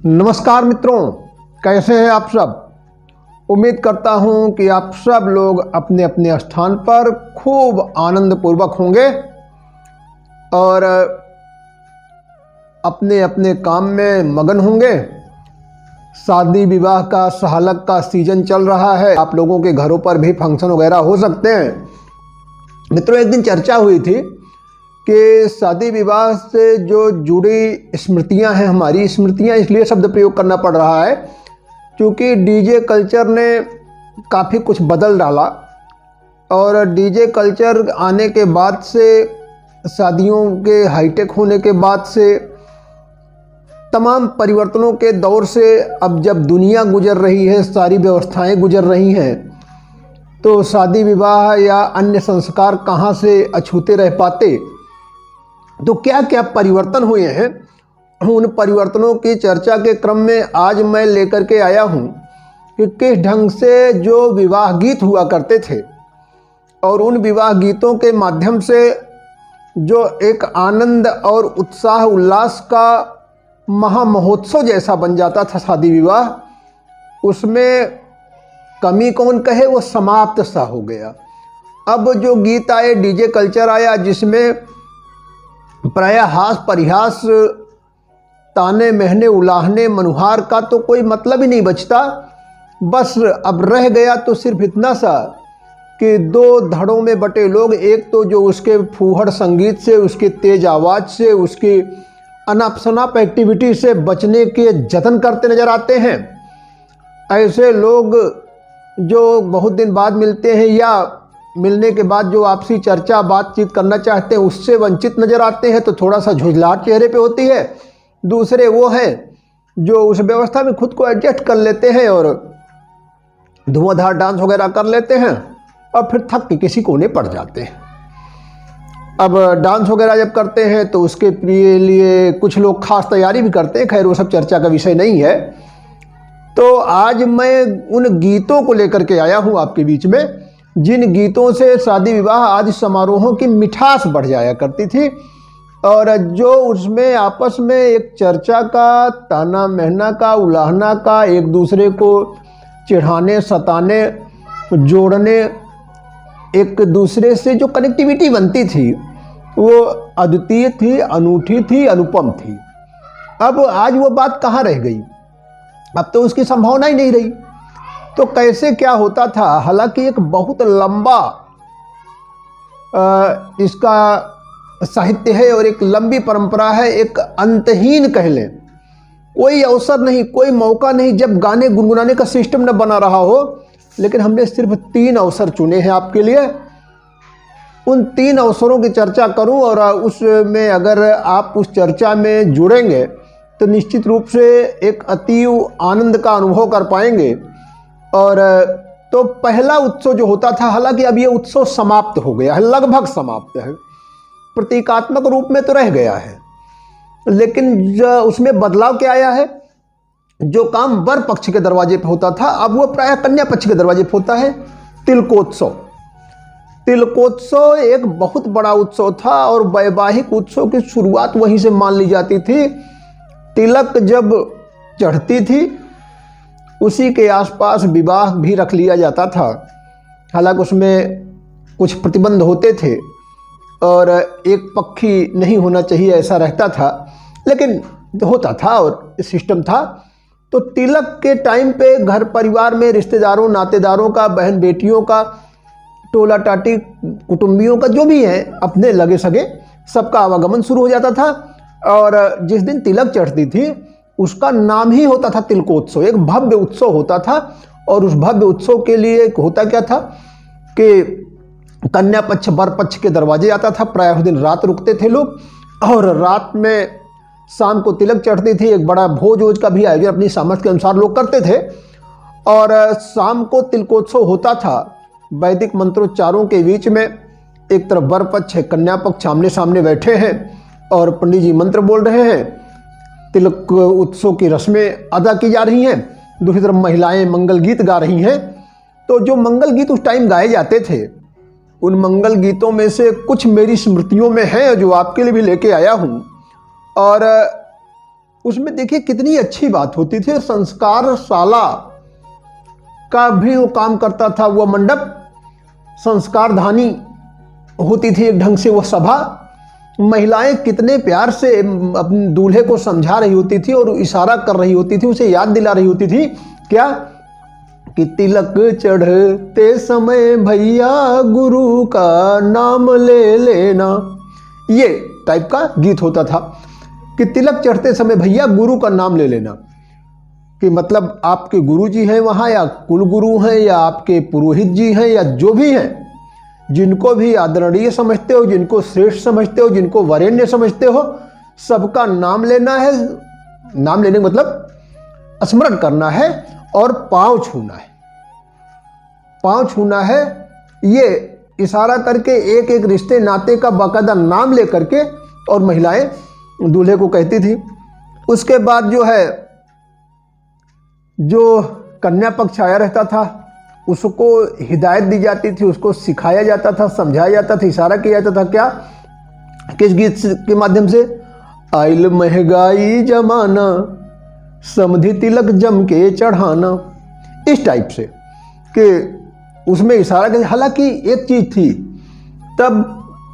नमस्कार मित्रों, कैसे हैं आप सब। उम्मीद करता हूं कि आप सब लोग अपने अपने स्थान पर खूब आनंद पूर्वक होंगे और अपने अपने काम में मगन होंगे। शादी विवाह का सहालक का सीजन चल रहा है, आप लोगों के घरों पर भी फंक्शन वगैरह हो सकते हैं। मित्रों, एक दिन चर्चा हुई थी कि शादी विवाह से जो जुड़ी स्मृतियां हैं, हमारी स्मृतियां, इसलिए शब्द प्रयोग करना पड़ रहा है क्योंकि डीजे कल्चर ने काफ़ी कुछ बदल डाला और डीजे कल्चर आने के बाद से, शादियों के हाईटेक होने के बाद से, तमाम परिवर्तनों के दौर से अब जब दुनिया गुजर रही है, सारी व्यवस्थाएं गुजर रही हैं, तो शादी विवाह या अन्य संस्कार कहाँ से अछूते रह पाते। तो क्या क्या परिवर्तन हुए हैं, उन परिवर्तनों की चर्चा के क्रम में आज मैं लेकर के आया हूं कि किस ढंग से जो विवाह गीत हुआ करते थे और उन विवाह गीतों के माध्यम से जो एक आनंद और उत्साह उल्लास का महामहोत्सव जैसा बन जाता था शादी विवाह, उसमें कमी कौन कहे, वो समाप्त सा हो गया। अब जो गीत आए, डीजे कल्चर आया, जिसमें प्रायः हास परिहास, ताने महने, उलाहने, मनुहार का तो कोई मतलब ही नहीं बचता। बस अब रह गया तो सिर्फ इतना सा कि दो धड़ों में बटे लोग, एक तो जो उसके फूहड़ संगीत से, उसके तेज आवाज़ से, उसकी अनाप शनाप एक्टिविटी से बचने के जतन करते नजर आते हैं। ऐसे लोग जो बहुत दिन बाद मिलते हैं या मिलने के बाद जो आपसी चर्चा बातचीत करना चाहते हैं उससे वंचित नज़र आते हैं, तो थोड़ा सा झुंझलाहट चेहरे पे होती है। दूसरे वो हैं जो उस व्यवस्था में खुद को एडजस्ट कर लेते हैं और धुआंधार डांस वगैरह कर लेते हैं और फिर थक के किसी कोने पड़ जाते हैं। अब डांस वगैरह जब करते हैं तो उसके लिए कुछ लोग खास तैयारी भी करते हैं, खैर वो सब चर्चा का विषय नहीं है। तो आज मैं उन गीतों को लेकर के आया हूँ आपके बीच में, जिन गीतों से शादी विवाह आदि समारोहों की मिठास बढ़ जाया करती थी और जो उसमें आपस में एक चर्चा का, ताना महना का, उलाहना का, एक दूसरे को चिढ़ाने, सताने, जोड़ने, एक दूसरे से जो कनेक्टिविटी बनती थी वो अद्वितीय थी, अनूठी थी, अनुपम थी। अब आज वो बात कहाँ रह गई, अब तो उसकी संभावना ही नहीं रही। तो कैसे क्या होता था, हालांकि एक बहुत लंबा इसका साहित्य है और एक लंबी परंपरा है, एक अंतहीन कह लें, कोई अवसर नहीं, कोई मौका नहीं जब गाने गुनगुनाने का सिस्टम न बना रहा हो। लेकिन हमने सिर्फ 3 अवसर चुने हैं आपके लिए। उन 3 अवसरों की चर्चा करूं और उसमें अगर आप उस चर्चा में जुड़ेंगे तो निश्चित रूप से एक अतीव आनंद का अनुभव कर पाएंगे। और तो पहला उत्सव जो होता था, हालांकि अब ये उत्सव समाप्त हो गया है, लगभग समाप्त है, प्रतीकात्मक रूप में तो रह गया है, लेकिन उसमें बदलाव क्या आया है, जो काम वर पक्ष के दरवाजे पर होता था अब वो प्रायः कन्या पक्ष के दरवाजे पर होता है। तिलकोत्सव। तिलकोत्सव एक बहुत बड़ा उत्सव था और वैवाहिक उत्सव की शुरुआत वहीं से मान ली जाती थी। तिलक जब चढ़ती थी उसी के आसपास विवाह भी रख लिया जाता था। हालांकि उसमें कुछ प्रतिबंध होते थे और एक पक्षी नहीं होना चाहिए ऐसा रहता था, लेकिन होता था और सिस्टम था। तो तिलक के टाइम पे घर परिवार में रिश्तेदारों, नातेदारों का, बहन बेटियों का, टोला टाटी कुटुंबियों का, जो भी है अपने लगे सगे, सबका आवागमन शुरू हो जाता था। और जिस दिन तिलक चढ़ती थी उसका नाम ही होता था तिलकोत्सव, एक भव्य उत्सव होता था। और उस भव्य उत्सव के लिए होता क्या था कि कन्या पक्ष वर पक्ष के दरवाजे आता था, प्रायः दिन रात रुकते थे लोग और रात में शाम को तिलक चढ़ती थी। एक बड़ा भोज वोज का भी आयोजन अपनी सामर्थ्य के अनुसार लोग करते थे और शाम को तिलकोत्सव होता था। वैदिक मंत्रोच्चारों के बीच में एक तरफ वर पक्ष है, कन्या पक्ष आमने सामने बैठे हैं और पंडित जी मंत्र बोल रहे हैं, तिलक उत्सव की रस्में अदा की जा रही हैं। दूसरी तरफ महिलाएं मंगल गीत गा रही हैं। तो जो मंगल गीत उस टाइम गाए जाते थे, उन मंगल गीतों में से कुछ मेरी स्मृतियों में हैं जो आपके लिए भी लेके आया हूँ। और उसमें देखिए कितनी अच्छी बात होती थी। संस्कारशाला का भी वो काम करता था, वो मंडप संस्कारधानी होती थी एक ढंग से वो सभा। महिलाएं कितने प्यार से अपने दूल्हे को समझा रही होती थी और इशारा कर रही होती थी, उसे याद दिला रही होती थी क्या कि तिलक चढ़ते समय भैया गुरु का नाम ले लेना। ये टाइप का गीत होता था कि तिलक चढ़ते समय भैया गुरु का नाम ले लेना, कि मतलब आपके गुरु जी हैं वहाँ, या कुल गुरु हैं, या आपके पुरोहित जी हैं, या जो भी हैं, जिनको भी आदरणीय समझते हो, जिनको श्रेष्ठ समझते हो, जिनको वरेण्य समझते हो, सबका नाम लेना है। नाम लेने का मतलब स्मरण करना है और पांव छूना है। पांव छूना है, ये इशारा करके एक एक रिश्ते नाते का बाकायदा नाम ले करके और महिलाएं दूल्हे को कहती थी। उसके बाद जो है, जो कन्या पक्ष आया रहता था उसको हिदायत दी जाती थी, उसको सिखाया जाता था, समझाया जाता था, इशारा किया जाता था। क्या? किस गीत के माध्यम से? आइल महंगाई जमाना, समधि तिलक जम के चढ़ाना, इस टाइप से कि उसमें इशारा किया। हालांकि एक चीज़ थी, तब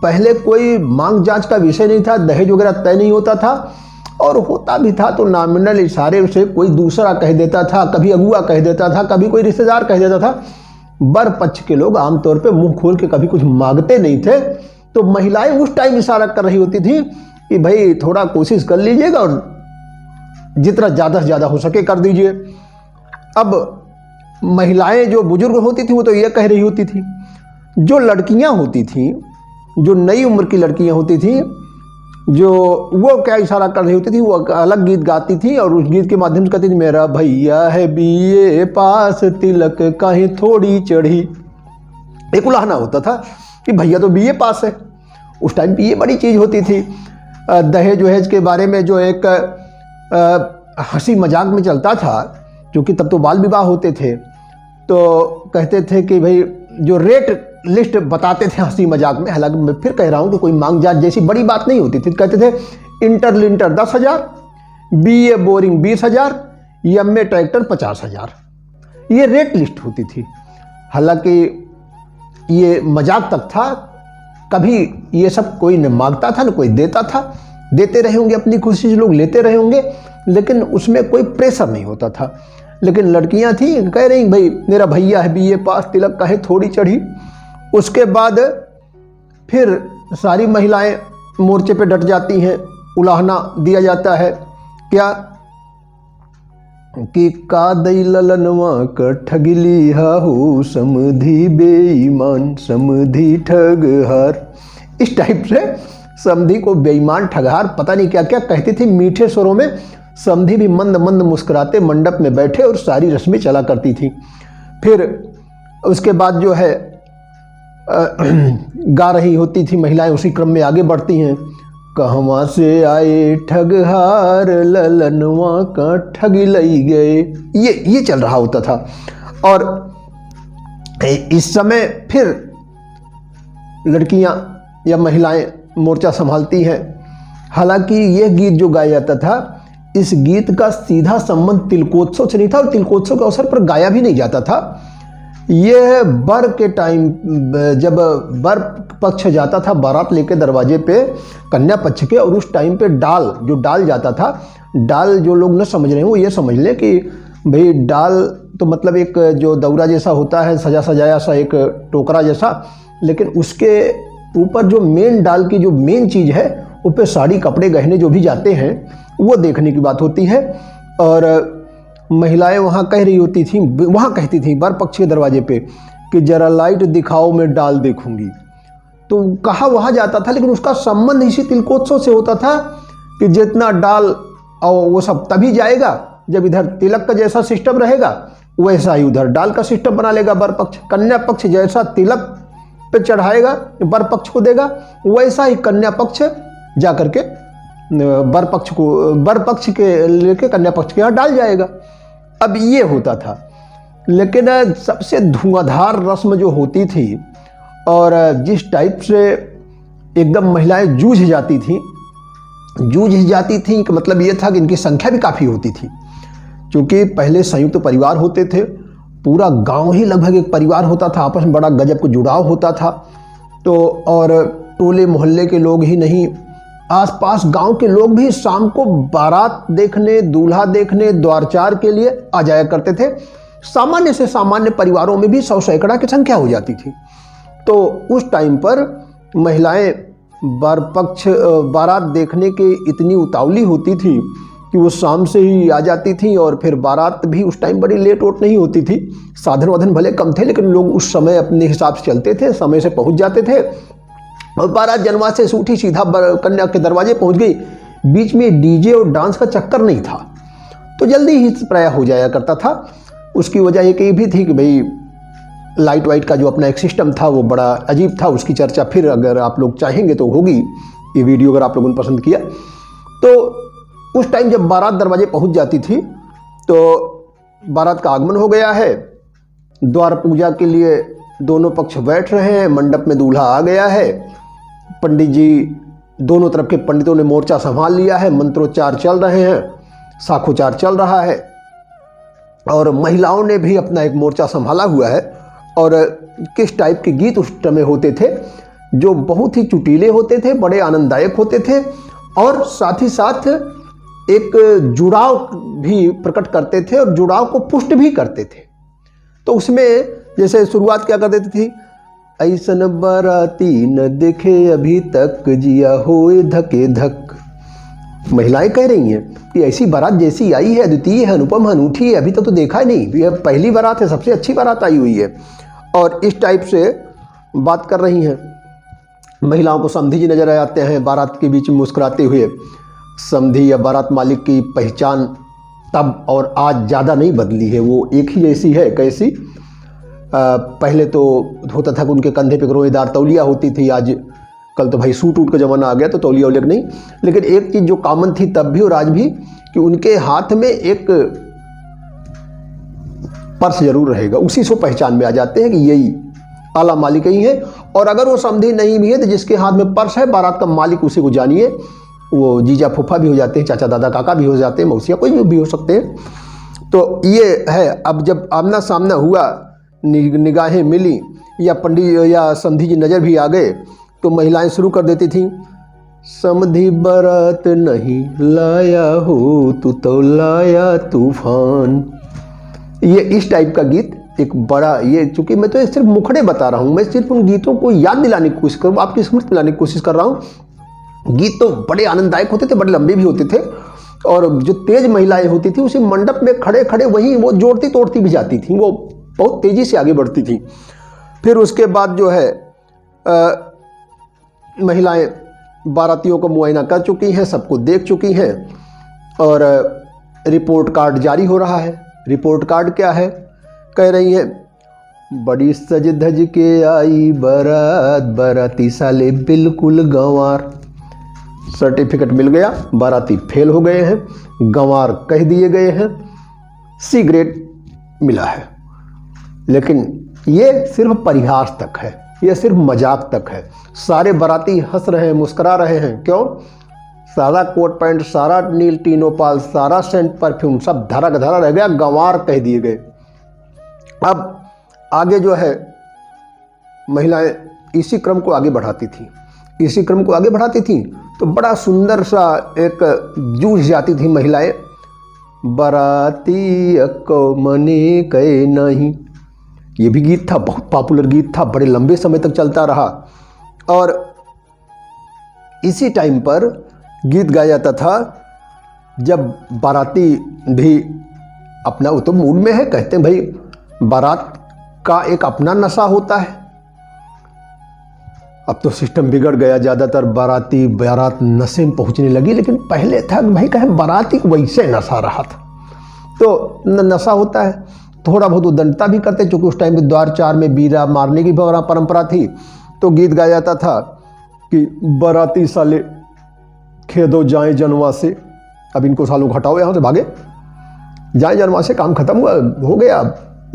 पहले कोई मांग जांच का विषय नहीं था, दहेज वगैरह तय नहीं होता था, और होता भी था तो नॉमिनल इशारे से कोई दूसरा कह देता था, कभी अगुआ कह देता था, कभी कोई रिश्तेदार कह देता था। वर पक्ष के लोग आमतौर पे मुंह खोल के कभी कुछ मांगते नहीं थे, तो महिलाएं उस टाइम इशारा कर रही होती थी कि भाई थोड़ा कोशिश कर लीजिएगा और जितना ज़्यादा से ज़्यादा हो सके कर दीजिए। अब महिलाएं जो बुजुर्ग होती थी वो तो ये कह रही होती थी, जो लड़कियां होती थी, जो नई उम्र की लड़कियां होती थी, जो वो क्या इशारा कर रही होती थी, वो अलग गीत गाती थी और उस गीत के माध्यम से कहती थी, मेरा भैया है बीए पास, तिलक काहे थोड़ी चढ़ी। एक उलाहना होता था कि भैया तो बीए पास है। उस टाइम पे ये बड़ी चीज़ होती थी। दहेज वहेज के बारे में जो एक हंसी मजाक में चलता था, क्योंकि तब तो बाल विवाह होते थे, तो कहते थे कि भाई जो रेट लिस्ट बताते थे हंसी मजाक में, हालांकि मैं फिर कह रहा हूँ कि कोई मांग जांच जैसी बड़ी बात नहीं होती थी। कहते थे inter 10,000, BA boring 20,000, MA tractor 50,000, ये रेट लिस्ट होती थी। हालांकि ये मजाक तक था, कभी ये सब कोई न मांगता था न कोई देता था। देते रहे होंगे अपनी खुशी से लोग, लेते रहे होंगे, लेकिन उसमें कोई प्रेशर नहीं होता था। लेकिन लड़कियां थी कह रही भाई मेरा भैया है बीए पास, तिलक काहे थोड़ी चढ़ी। उसके बाद फिर सारी महिलाएं मोर्चे पे डट जाती हैं, उलाहना दिया जाता है क्या कि का दई ललनवा क ठगली हाहू, समधी बेईमान समधी ठगहार। इस टाइप से समधी को बेईमान ठगहार पता नहीं क्या क्या कहती थी मीठे स्वरों में। समधी भी मंद मंद मुस्कुराते मंडप में बैठे और सारी रस्में चला करती थी। फिर उसके बाद जो है गा रही होती थी महिलाएं, उसी क्रम में आगे बढ़ती हैं। कहवा से आए ठगहार, ललनवा का ठग लई गए, ये चल रहा होता था। और इस समय फिर लड़कियां या महिलाएं मोर्चा संभालती हैं। हालांकि यह गीत जो गाया जाता था, इस गीत का सीधा संबंध तिलकोत्सव से नहीं था और तिलकोत्सव के अवसर पर गाया भी नहीं जाता था। यह वर के टाइम, जब वर पक्ष जाता था बारात लेके दरवाजे पे कन्या पक्ष के, और उस टाइम पे डाल जो डाल जाता था, डाल जो लोग न समझ रहे हैं वो ये समझ लें कि भाई डाल तो मतलब एक जो दौरा जैसा होता है, सजा सजाया सा एक टोकरा जैसा, लेकिन उसके ऊपर जो मेन डाल की जो मेन चीज़ है उस पर साड़ी कपड़े गहने जो भी जाते हैं वो देखने की बात होती है। और महिलाएं वहाँ कह रही होती थी, वहाँ कहती थी वर पक्ष के दरवाजे पे कि जरा लाइट दिखाओ मैं डाल देखूंगी। तो कहा वहाँ जाता था, लेकिन उसका संबंध इसी तिलकोत्सव से होता था कि जितना डाल और वो सब तभी जाएगा जब इधर तिलक का जैसा सिस्टम रहेगा वैसा ही उधर डाल का सिस्टम बना लेगा वर पक्ष। कन्या पक्ष जैसा तिलक पे चढ़ाएगा वर पक्ष को देगा, वैसा ही कन्या पक्ष जा करके वर पक्ष के लेके कन्या पक्ष के यहाँ डाल जाएगा। अब ये होता था। लेकिन सबसे धुआंधार रस्म जो होती थी और जिस टाइप से एकदम महिलाएं जूझ जाती थी, जूझ जाती थी कि मतलब ये था कि इनकी संख्या भी काफ़ी होती थी, क्योंकि पहले संयुक्त परिवार होते थे, पूरा गांव ही लगभग एक परिवार होता था, आपस में बड़ा गजब को जुड़ाव होता था। तो और टोले मोहल्ले के लोग ही नहीं, आसपास गांव के लोग भी शाम को बारात देखने, दूल्हा देखने, द्वारचार के लिए आ जाया करते थे। सामान्य से सामान्य परिवारों में भी 100 सैकड़ा की संख्या हो जाती थी। तो उस टाइम पर महिलाएं बारात देखने के इतनी उतावली होती थी कि वो शाम से ही आ जाती थी, और फिर बारात भी उस टाइम बड़ी लेट वोट नहीं होती थी। साधन वाधन भले कम थे, लेकिन लोग उस समय अपने हिसाब से चलते थे, समय से पहुंच जाते थे। और बारात जनवासे से उठी, सीधा कन्या के दरवाजे पहुंच गई। बीच में डीजे और डांस का चक्कर नहीं था, तो जल्दी ही प्रायः हो जाया करता था। उसकी वजह एक ये भी थी कि भाई लाइट वाइट का जो अपना एक सिस्टम था वो बड़ा अजीब था। उसकी चर्चा फिर अगर आप लोग चाहेंगे तो होगी, ये वीडियो अगर आप लोगों ने पसंद किया तो। उस टाइम जब बारात दरवाजे पहुंच जाती थी तो बारात का आगमन हो गया है, द्वार पूजा के लिए दोनों पक्ष बैठ रहे हैं, मंडप में दूल्हा आ गया है, पंडित जी, दोनों तरफ के पंडितों ने मोर्चा संभाल लिया है, मंत्रोच्चार चल रहे हैं, शाखोच्चार चल रहा है, और महिलाओं ने भी अपना एक मोर्चा संभाला हुआ है। और किस टाइप के गीत उस समय होते थे जो बहुत ही चुटीले होते थे, बड़े आनंददायक होते थे, और साथ ही साथ एक जुड़ाव भी प्रकट करते थे और जुड़ाव को पुष्ट भी करते थे। तो उसमें जैसे शुरुआत क्या कर देती थी, ऐसन बाराती न देखे अभी तक, जिया होए धके धक। महिलाएं कह रही हैं कि ऐसी बारात जैसी आई है, अद्वितीय है, अनुपम है, अनूठी है, अभी तक तो देखा ही नहीं, यह पहली बारात है, सबसे अच्छी बारात आई हुई है। और इस टाइप से बात कर रही हैं। महिलाओं को समधी जी नजर आ जाते हैं बारात के बीच में मुस्कुराते हुए। समधी या बारात मालिक की पहचान तब और आज ज़्यादा नहीं बदली है, वो एक ही जैसी है। कैसी? पहले तो होता था कि उनके कंधे पे रोएदार तौलिया होती थी, आज कल तो भाई सूट वूट का ज़माना आ गया तो तौलिया वौलिया नहीं, लेकिन एक चीज़ जो कॉमन थी तब भी और आज भी कि उनके हाथ में एक पर्स जरूर रहेगा, उसी से पहचान में आ जाते हैं कि यही आला मालिक ही है। और अगर वो समधी नहीं भी है तो जिसके हाथ में पर्स है, बारात का मालिक उसी को जानिए, वो जीजा फूफा भी हो जाते हैं, चाचा दादा काका भी हो जाते हैं, मौसिया कोई भी हो सकते हैं। तो ये है। अब जब आमना सामना हुआ, निगाहें मिली, या पंडित या समधी जी नज़र भी आ गए, तो महिलाएं शुरू कर देती थीं, समधी बारात नहीं लाया हो तू तो लाया तूफान। ये इस टाइप का गीत एक बड़ा, ये चूंकि मैं तो सिर्फ मुखड़े बता रहा हूँ, मैं सिर्फ उन गीतों को याद दिलाने की कोशिश करूँ, आपकी स्मृति दिलाने की कोशिश कर रहा हूँ। गीत तो बड़े आनंददायक होते थे, बड़े लंबे भी होते थे, और जो तेज महिलाएं होती थी उसी मंडप में खड़े खड़े वहीं वो जोड़ती तोड़ती भी जाती थी, वो बहुत तेजी से आगे बढ़ती थी। फिर उसके बाद जो है महिलाएं बारातियों का मुआयना कर चुकी हैं, सबको देख चुकी हैं, और रिपोर्ट कार्ड जारी हो रहा है। रिपोर्ट कार्ड क्या है? कह रही है, बड़ी सज धज के आई बारात, बाराती साले बिल्कुल गंवार। सर्टिफिकेट मिल गया, बाराती फेल हो गए हैं, गंवार कह दिए गए हैं, सी ग्रेड मिला है। लेकिन ये सिर्फ परिहास तक है, ये सिर्फ मजाक तक है। सारे बाराती हंस रहे हैं, मुस्करा रहे हैं। क्यों? सारा कोट पैंट, सारा नील टीनोपाल, सारा सेंट परफ्यूम सब धरा का धरा रह गया, गंवार कह दिए गए। अब आगे जो है महिलाएं इसी क्रम को आगे बढ़ाती थी, इसी क्रम को आगे बढ़ाती थी, तो बड़ा सुंदर सा एक जूझ जाती थी महिलाएं, बाराती को मने कहे नहीं। ये भी गीत था, बहुत पॉपुलर गीत था, बड़े लंबे समय तक चलता रहा। और इसी टाइम पर गीत गाया जाता था जब बाराती भी अपना तो मूड में है, कहते हैं भाई बारात का एक अपना नशा होता है। अब तो सिस्टम बिगड़ गया, ज़्यादातर बारात नशे में पहुंचने लगी, लेकिन पहले था कि भाई कहे बाराती वैसे नशा रहा था, तो नशा होता है। थोड़ा बहुत उदंडता भी करते, चूँकि उस टाइम में द्वार चार में बीरा मारने की परंपरा थी, तो गीत गाया जाता था कि बाराती साले खेदो जाए जनवा से। अब इनको सालों हटाओ यहाँ से, भागे जाए जनवा से, काम खत्म हुआ, हो गया,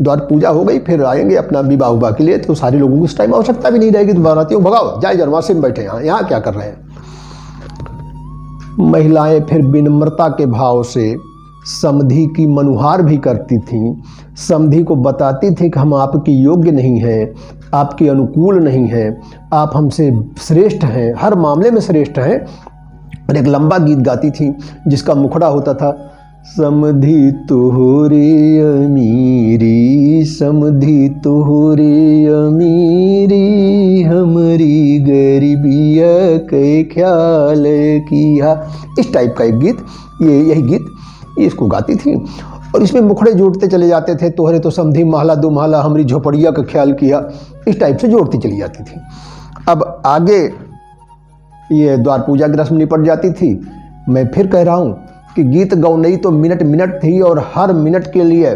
द्वार पूजा हो गई, फिर आएंगे अपना विवाह उवाह के लिए, तो सारे लोगों को उस टाइम आवश्यकता भी नहीं रहेगी, तो बारातियों भगाओ, जाए जनवासे में बैठे, यहाँ क्या कर रहे हैं। महिलाएं फिर विनम्रता के भाव से समधी की मनुहार भी करती थीं, समधी को बताती थी कि हम आपके योग्य नहीं हैं, आपके अनुकूल नहीं हैं, आप हमसे श्रेष्ठ हैं, हर मामले में श्रेष्ठ हैं। और एक लंबा गीत गाती थी जिसका मुखड़ा होता था, समधी तोहरे अमीरी, समधी तोहरे अमीरी, हमारी गरीबिया के ख्याल किया। इस टाइप का एक गीत, यही गीत ये इसको गाती थी। और इसमें मुखड़े जोड़ते चले जाते थे, तोहरे तो समधी महला दो महला, हमारी झोपड़िया का ख्याल किया। इस टाइप से जोड़ती चली जाती थी। अब आगे ये द्वार पूजा की रस्म निपट जाती थी। मैं फिर कह रहा हूँ कि गीत गौनई तो मिनट मिनट थी, और हर मिनट के लिए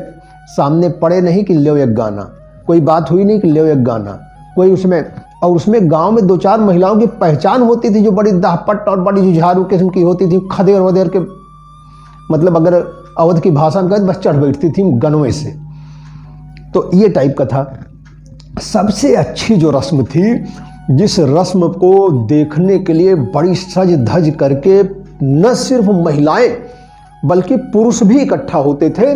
सामने पड़े नहीं कि ले एक गाना, कोई बात हुई नहीं कि ले एक गाना, कोई उसमें। और उसमें गांव में 2-4 महिलाओं की पहचान होती थी जो बड़ी दाहपट और बड़ी जुझारू किस्म की होती थी, खदेर वदेर के, मतलब अगर अवध की भाषा में बस चढ़ बैठती थी गनवे से। तो ये टाइप का था। सबसे अच्छी जो रस्म थी, जिस रस्म को देखने के लिए बड़ी सज धज करके न सिर्फ महिलाएं बल्कि पुरुष भी इकट्ठा होते थे।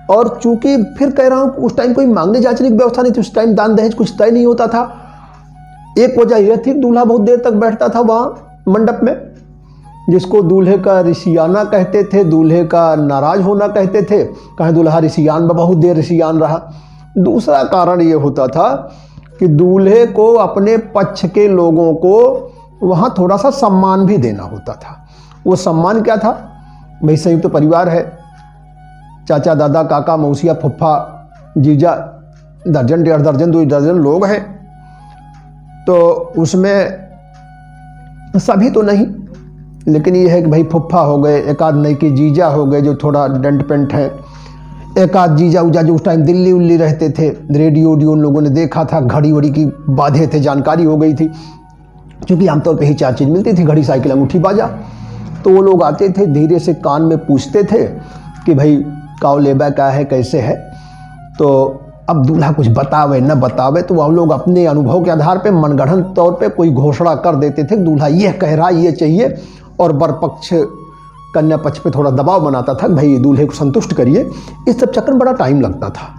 और चूंकि फिर कह रहा हूं उस टाइम कोई मांगने जांचने की व्यवस्था नहीं थी, उस टाइम दान दहेज कुछ तय नहीं होता था। एक वजह यह थी दूल्हा बहुत देर तक बैठता था वहां मंडप में, जिसको दूल्हे का रिसियाना कहते थे, दूल्हे का नाराज होना कहते थे, कहीं दूल्हा रिसियान बहुत देर रिसियान रहा। दूसरा कारण ये होता था कि दूल्हे को अपने पक्ष के लोगों को वहाँ थोड़ा सा सम्मान भी देना होता था। वो सम्मान क्या था भाई, संयुक्त तो परिवार है, चाचा दादा काका मौसिया फुफ्फा जीजा, दर्जन 1.5 दर्जन 2 दर्जन लोग हैं, तो उसमें सभी तो नहीं, लेकिन ये है कि भाई फुफ्फा हो गए, एक आध नई के जीजा हो गए जो थोड़ा डेंट पेंट है, एक आध जीजा उजा जो उस टाइम दिल्ली उल्ली रहते थे, रेडियो उडियो उन लोगों ने देखा था, घड़ी वड़ी की बाधे थे, जानकारी हो गई थी, क्योंकि आमतौर पे ही 4 चीज़ मिलती थी, घड़ी साइकिल अंगूठी बाजा। तो वो लोग आते थे, धीरे से कान में पूछते थे कि भाई काव लेबा क्या है, कैसे है। तो अब दूल्हा कुछ बतावे न बतावे, तो वह लोग अपने अनुभव के आधार पे मनगढ़ंत तौर पे कोई घोषणा कर देते थे, दूल्हा यह कह रहा ये चाहिए, और बर पक्ष कन्या पक्ष पे थोड़ा दबाव बनाता था भाई दूल्हे को संतुष्ट करिए। इस सब चक्कर में बड़ा टाइम लगता था।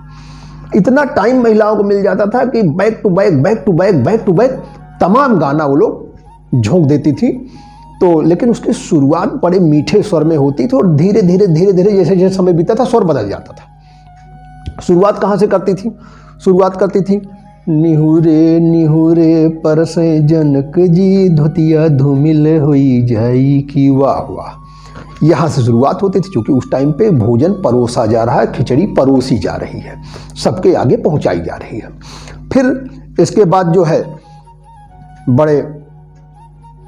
इतना टाइम महिलाओं को मिल जाता था कि back to back back to back back to back तमाम गाना वो लोग झोंक देती थी। तो लेकिन उसकी शुरुआत बड़े मीठे स्वर में होती थी, और धीरे धीरे धीरे धीरे जैसे जैसे समय बीता था स्वर बदल जाता था। शुरुआत कहाँ से करती थी? शुरुआत करती थी, निहुरे निहुरे परसे जनक जी, धोतिया धूमिल होई जाई की वाह वाह। यहाँ से शुरुआत होती थी, क्योंकि उस टाइम पे भोजन परोसा जा रहा है, खिचड़ी परोसी जा रही है, सबके आगे पहुँचाई जा रही है। फिर इसके बाद जो है बड़े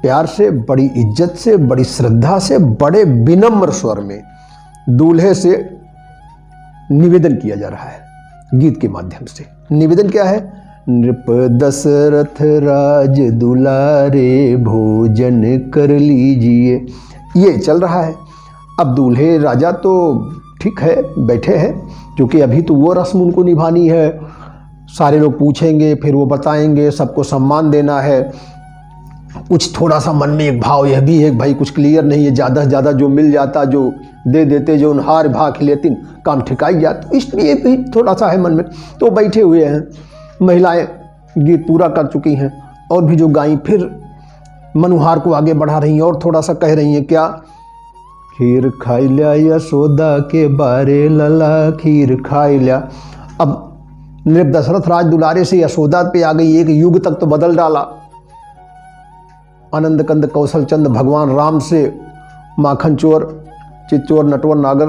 प्यार से, बड़ी इज्जत से, बड़ी श्रद्धा से, बड़े विनम्र स्वर में दूल्हे से निवेदन किया जा रहा है गीत के माध्यम से। निवेदन क्या है? नृप दशरथ राज दुलारे, भोजन कर लीजिए, ये चल रहा है। अब दूल्हे राजा तो ठीक है बैठे हैं, क्योंकि अभी तो वो रस्म उनको निभानी है, सारे लोग पूछेंगे, फिर वो बताएंगे, सबको सम्मान देना है। कुछ थोड़ा सा मन में एक भाव यह भी है कि भाई कुछ क्लियर नहीं है, ज़्यादा से ज़्यादा जो मिल जाता, जो दे देते, जो उनहार भा खिलेतिन काम ठिकाई जाता, इसलिए भी थोड़ा सा है मन में। तो बैठे हुए हैं, महिलाएं गीत पूरा कर चुकी हैं, और भी जो गाई फिर मनुहार को आगे बढ़ा रही हैं और थोड़ा सा कह रही हैं क्या, खीर खाई लिया यशोदा के बारे लला, खीर खाई लिया। अब नृप दशरथ राज दुलारे से यशोदा पे आ गई, एक युग तक तो बदल डाला। आनंद कंद कौशल चंद भगवान राम से माखन चोर चित्चोर नटवर नागर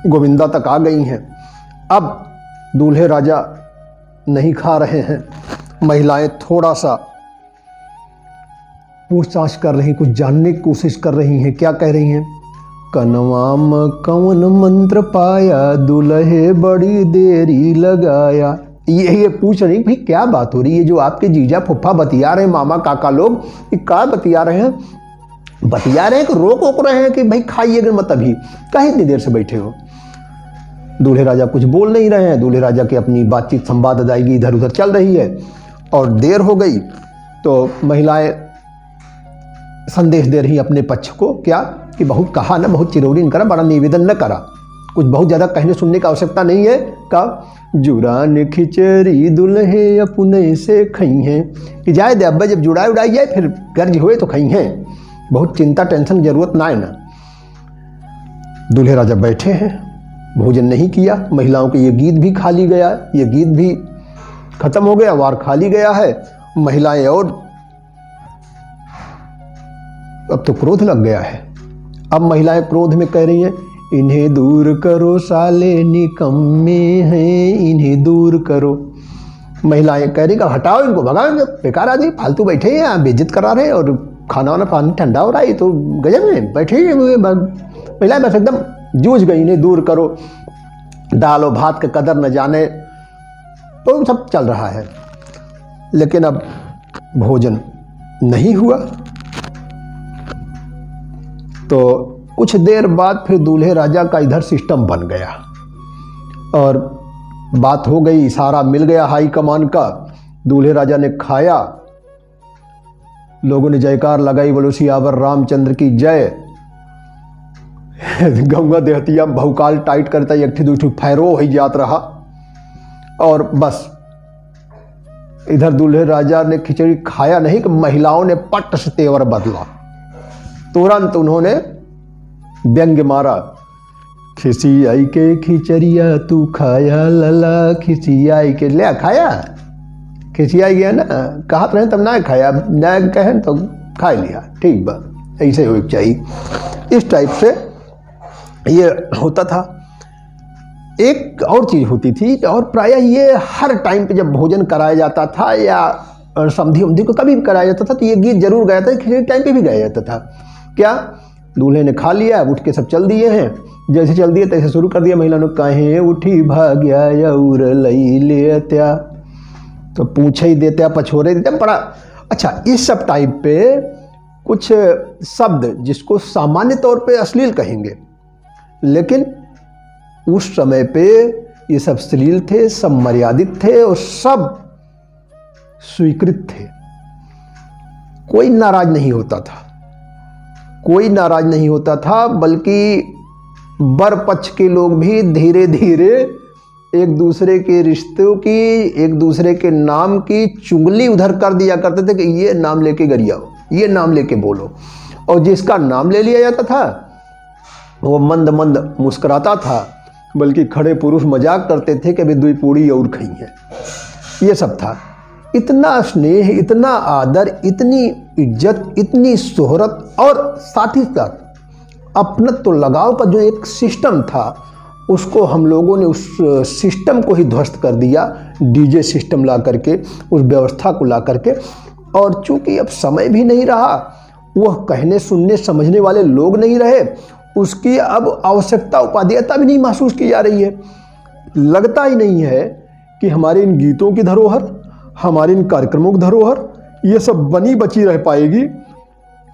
गोविंदा तक आ गई हैं। अब दूल्हे राजा नहीं खा रहे हैं, महिलाएं थोड़ा सा पूछताछ कर रही, कुछ जानने की कोशिश कर रही हैं। क्या कह रही हैं? कनवाम कौन मंत्र पाया, दुल्हे बड़ी देरी लगाया। ये पूछ रही भाई क्या बात हो रही है, जो आपके जीजा फुफ्फा बतिया रहे हैं, मामा काका लोग, ये क्या बतिया रहे हैं? बतिया रहे हैं कि रोक रहे हैं कि भाई खाइएगा मत, अभी कहीं इतनी देर से बैठे हो। दूल्हे राजा कुछ बोल नहीं रहे हैं। दूल्हे राजा की अपनी बातचीत संवाद अदायगी इधर उधर चल रही है, और देर हो गई। तो महिलाएं संदेश दे रही अपने पक्ष को, क्या कि बहुत कहा ना, बहुत चिरौरी न करा, बड़ा निवेदन न करा, कुछ बहुत ज़्यादा कहने सुनने की आवश्यकता नहीं है। का जुरान खिचड़ी दुल्हे अपने से खई हैं, कि जाए दे अब्बा, जब जुड़ाई उड़ाई जाए फिर गर्ज हुए तो खई हैं, बहुत चिंता टेंशन जरूरत ना है ना। दूल्हे राजा बैठे हैं, भोजन नहीं किया, महिलाओं के ये गीत भी खाली गया, ये गीत भी खत्म हो गया, वार खाली गया है। महिलाएं और अब तो क्रोध लग गया है। अब महिलाएं क्रोध में कह रही हैं, इन्हें दूर करो साले निकम्मे हैं, इन्हें दूर करो। महिलाएं कह रही, हटाओ इनको, भगाओ इनको, बेकार आदमी फालतू बैठे हैं यहाँ, बेइज्जत करा रहे हैं, और खाना वाना पानी ठंडा हो रहा है, तो गजब में बैठे हैं। महिलाएं बस एकदम जूझ गई, इन्हें दूर करो, दाल और भात का कदर न जाने, तो सब चल रहा है। लेकिन अब भोजन नहीं हुआ। तो कुछ देर बाद फिर दूल्हे राजा का इधर सिस्टम बन गया और बात हो गई, इशारा मिल गया हाई कमान का। दूल्हे राजा ने खाया, लोगों ने जयकार लगाई, बोलो सियावर रामचंद्र की जय। गंगा देहतिया बहुकाल टाइट करता, एक दूठी फैरो ही जात रहा। और बस इधर दूल्हे राजा ने खिचड़ी खाया नहीं कि महिलाओं ने पट से तेवर बदला। तुरंत उन्होंने व्यंग्य मारा, खिसियाई के खिचड़िया तू खाया लला, खिसियाई के ले खाया, खिसियाई गया ना, कहा रहे तब ना खाया, ना कहें तो खा लिया, ठीक बा, ऐसे हो चाहिए। इस टाइप से ये होता था। एक और चीज़ होती थी, और प्रायः ये हर टाइम पे जब भोजन कराया जाता था या समधी उमधी को कभी भी कराया जाता था, तो ये गीत जरूर गाया था, खिचड़ी टाइम पे भी गाया जाता था। क्या दूल्हे ने खा लिया, उठ के सब चल दिए हैं, जैसे चल दिए तैसे शुरू कर दिया। महिला ने कहे उठी भाग्या और लई ले त्या, तो पूछे ही देते, पछोरे देते, बड़ा अच्छा। इस सब टाइप पे कुछ शब्द जिसको सामान्य तौर पे अश्लील कहेंगे, लेकिन उस समय पे ये सब श्लील थे, सब मर्यादित थे और सब स्वीकृत थे। कोई नाराज नहीं होता था, कोई नाराज नहीं होता था, बल्कि वर पक्ष के लोग भी धीरे धीरे एक दूसरे के रिश्तों की, एक दूसरे के नाम की चुगली उधर कर दिया करते थे कि ये नाम लेके गरियाओ, ये नाम लेके बोलो। और जिसका नाम ले लिया जाता था वो मंद मंद मुस्कुराता था, बल्कि खड़े पुरुष मजाक करते थे कि अभी 2 पूड़ी और खाई है। ये सब था। इतना स्नेह, इतना आदर, इतनी इज्जत, इतनी शोहरत, और साथ ही साथ अपनत्व लगाव का जो एक सिस्टम था, उसको हम लोगों ने उस सिस्टम को ही ध्वस्त कर दिया, डीजे सिस्टम ला करके, उस व्यवस्था को ला करके। और चूंकि अब समय भी नहीं रहा, वह कहने सुनने समझने वाले लोग नहीं रहे, उसकी अब आवश्यकता उपादेयता भी नहीं महसूस की जा रही है। लगता ही नहीं है कि हमारे इन गीतों की धरोहर, हमारे इन कार्यक्रमों की धरोहर, ये सब बनी बची रह पाएगी।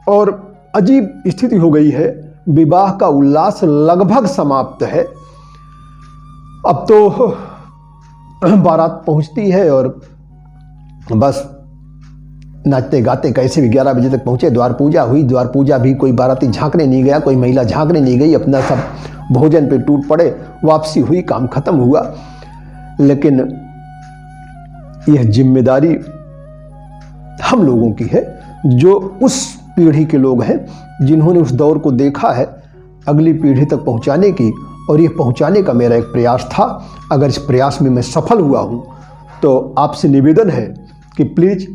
और अजीब स्थिति हो गई है, विवाह का उल्लास लगभग समाप्त है। अब तो बारात पहुंचती है और बस नाचते गाते कैसे भी 11 बजे तक पहुँचे। द्वार पूजा हुई, द्वार पूजा भी कोई बाराती झांकने नहीं गया, कोई महिला झांकने नहीं गई, अपना सब भोजन पे टूट पड़े, वापसी हुई, काम खत्म हुआ। लेकिन यह जिम्मेदारी हम लोगों की है, जो उस पीढ़ी के लोग हैं जिन्होंने उस दौर को देखा है, अगली पीढ़ी तक पहुंचाने की। और ये पहुंचाने का मेरा एक प्रयास था। अगर इस प्रयास में मैं सफल हुआ हूं तो आपसे निवेदन है कि प्लीज़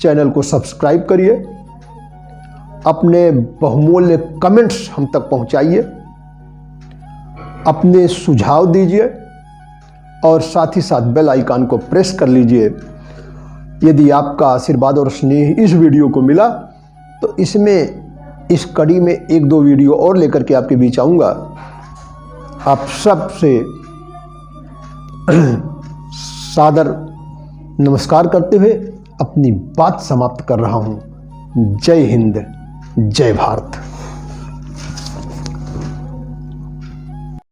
चैनल को सब्सक्राइब करिए, अपने बहुमूल्य कमेंट्स हम तक पहुंचाइए, अपने सुझाव दीजिए और साथ ही साथ बेल आइकन को प्रेस कर लीजिए। यदि आपका आशीर्वाद और स्नेह इस वीडियो को मिला तो इस कड़ी में 1-2 वीडियो और लेकर के आपके बीच आऊँगा। आप सब से सादर नमस्कार करते हुए अपनी बात समाप्त कर रहा हूँ। जय हिंद, जय भारत।